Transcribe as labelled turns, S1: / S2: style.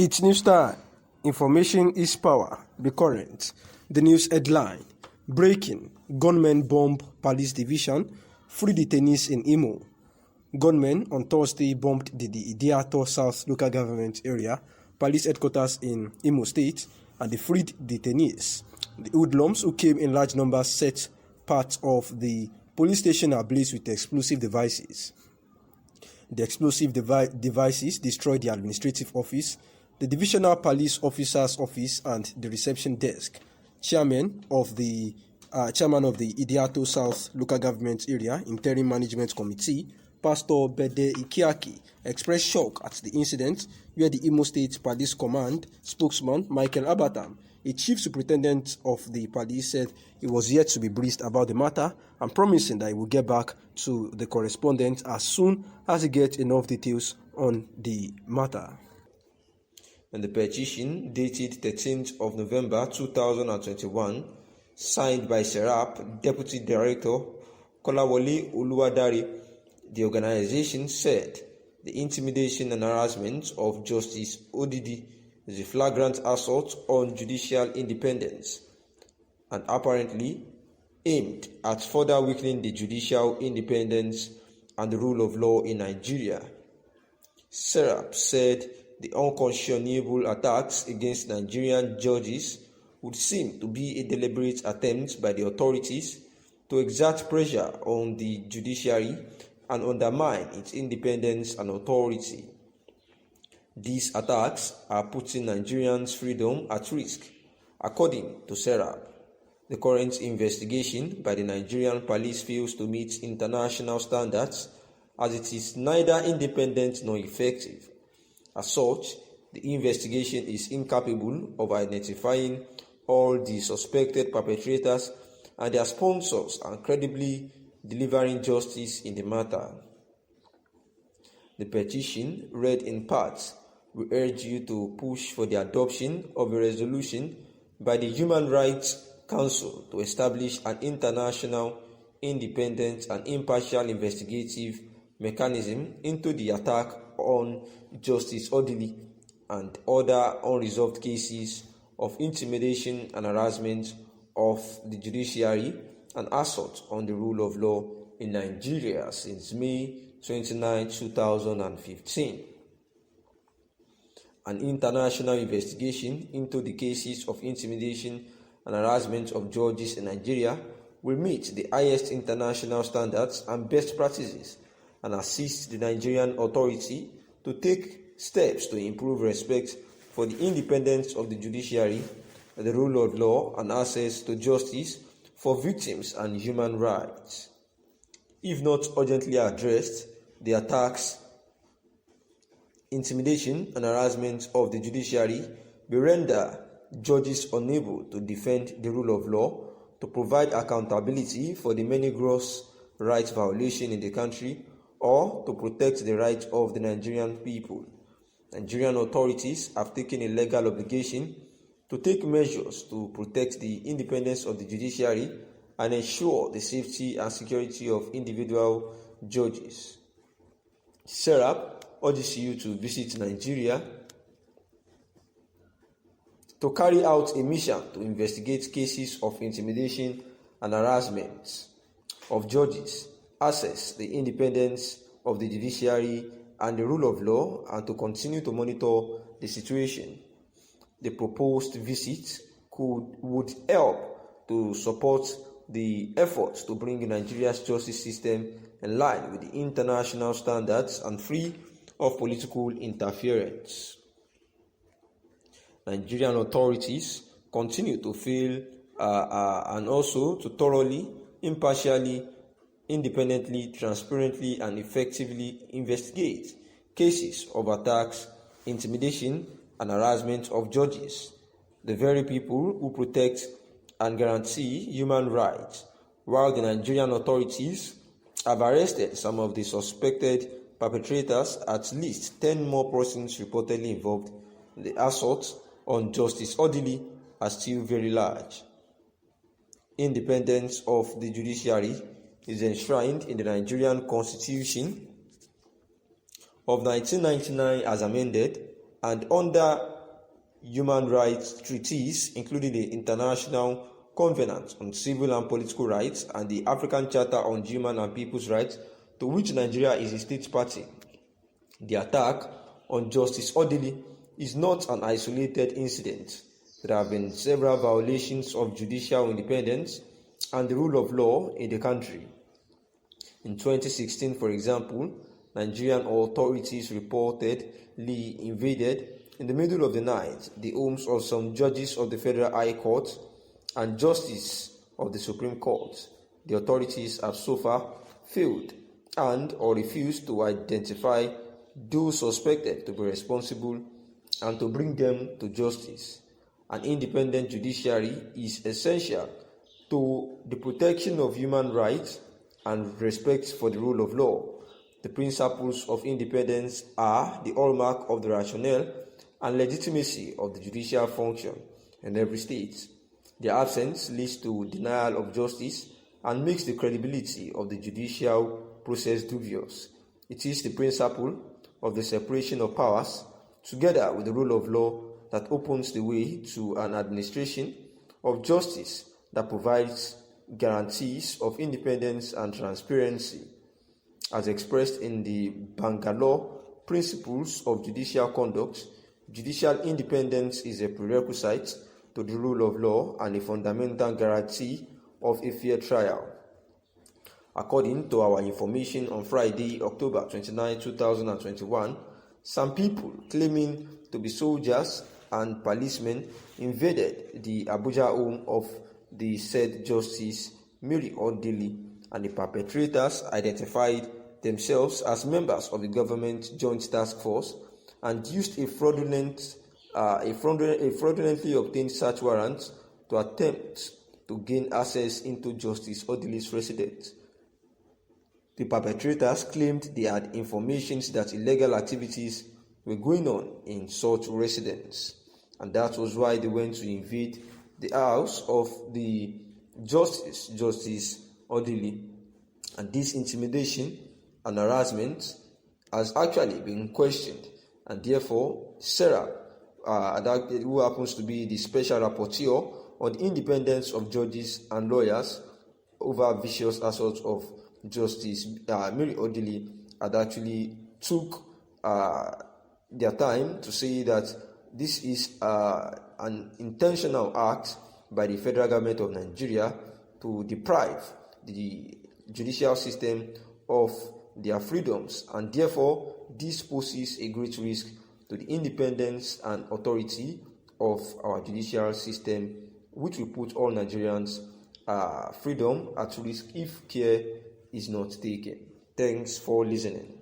S1: It's News Time. Information is power. Be current. The news headline: breaking. Gunmen bomb police division. Free detainees in Imo. Gunmen on Thursday bombed the Idiato South local government area, police headquarters in Imo State, and they freed detainees. The hoodlums who came in large numbers set parts of the police station ablaze with explosive devices. The explosive devices destroyed the administrative office, the divisional police officer's office, and the reception desk. Chairman of the Idiato South local government area interim management committee, Pastor Bede Ikiaki, expressed shock at the incident, where the Imo State Police Command spokesman Michael Abatam, a chief superintendent of the police, said he was yet to be briefed about the matter and promising that he will get back to the correspondent as soon as he gets enough details on the matter.
S2: And the petition, dated 13th of November 2021, signed by Serap Deputy Director Kolawole Uluwadari, the organization said the intimidation and harassment of Justice Odidi is a flagrant assault on judicial independence and apparently aimed at further weakening the judicial independence and the rule of law in Nigeria. Serap said the unconscionable attacks against Nigerian judges would seem to be a deliberate attempt by the authorities to exert pressure on the judiciary and undermine its independence and authority. These attacks are putting Nigerians' freedom at risk, according to Serap. The current investigation by the Nigerian police fails to meet international standards, as it is neither independent nor effective. As such, the investigation is incapable of identifying all the suspected perpetrators and their sponsors and credibly delivering justice in the matter. The petition, read in part, we urge you to push for the adoption of a resolution by the Human Rights Council to establish an international, independent and impartial investigative mechanism into the attack on Justice Odili and other unresolved cases of intimidation and harassment of the judiciary and assault on the rule of law in Nigeria since May 29, 2015. An international investigation into the cases of intimidation and harassment of judges in Nigeria will meet the highest international standards and best practices and assist the Nigerian authority to take steps to improve respect for the independence of the judiciary, the rule of law, and access to justice for victims and human rights. If not urgently addressed, the attacks, intimidation, and harassment of the judiciary will render judges unable to defend the rule of law, to provide accountability for the many gross rights violations in the country, or to protect the rights of the Nigerian people. Nigerian authorities have taken a legal obligation to take measures to protect the independence of the judiciary and ensure the safety and security of individual judges. Serap urges you to visit Nigeria to carry out a mission to investigate cases of intimidation and harassment of judges, assess the independence of the judiciary and the rule of law, and to continue to monitor the situation. The proposed visit would help to support the efforts to bring Nigeria's justice system in line with the international standards and free of political interference. Nigerian authorities continue to fail and also to thoroughly, impartially, independently, transparently, and effectively investigate cases of attacks, intimidation, and harassment of judges, the very people who protect and guarantee human rights, while the Nigerian authorities have arrested some of the suspected perpetrators. At least 10 more persons reportedly involved in the assault on Justice Odili are still very large. Independence of the judiciary is enshrined in the Nigerian Constitution of 1999 as amended, and under human rights treaties, including the International Covenant on Civil and Political Rights and the African Charter on Human and People's Rights, to which Nigeria is a state party. The attack on Justice Odili is not an isolated incident. There have been several violations of judicial independence and the rule of law in the country. In 2016, for example, Nigerian authorities reportedly invaded in the middle of the night the homes of some judges of the Federal High Court and justice of the Supreme Court. The authorities have so far failed or refused to identify those suspected to be responsible and to bring them to justice. An independent judiciary is essential to the protection of human rights and respect for the rule of law. The principles of independence are the hallmark of the rationale and legitimacy of the judicial function in every state. Their absence leads to denial of justice and makes the credibility of the judicial process dubious. It is the principle of the separation of powers, together with the rule of law, that opens the way to an administration of justice that provides guarantees of independence and transparency. As expressed in the Bangalore Principles of Judicial Conduct, judicial independence is a prerequisite to the rule of law and a fundamental guarantee of a fair trial. According to our information on Friday, October 29, 2021, some people claiming to be soldiers and policemen invaded the Abuja home of the said Justice Mary Odili, and the perpetrators identified themselves as members of the government joint task force and used a fraudulently obtained search warrant to attempt to gain access into Justice Odili's residence. The perpetrators claimed they had information that illegal activities were going on in such residence, and that was why they went to invade the house of the Justice Odili. And this intimidation and harassment has actually been questioned, and therefore Sarah, who happens to be the special rapporteur on the independence of judges and lawyers over vicious assaults of Justice Mary Odili, had actually took their time to say that this is an intentional act by the federal government of Nigeria to deprive the judicial system of their freedoms, and therefore this poses a great risk to the independence and authority of our judicial system, which will put all Nigerians' freedom at risk if care is not taken. Thanks for listening.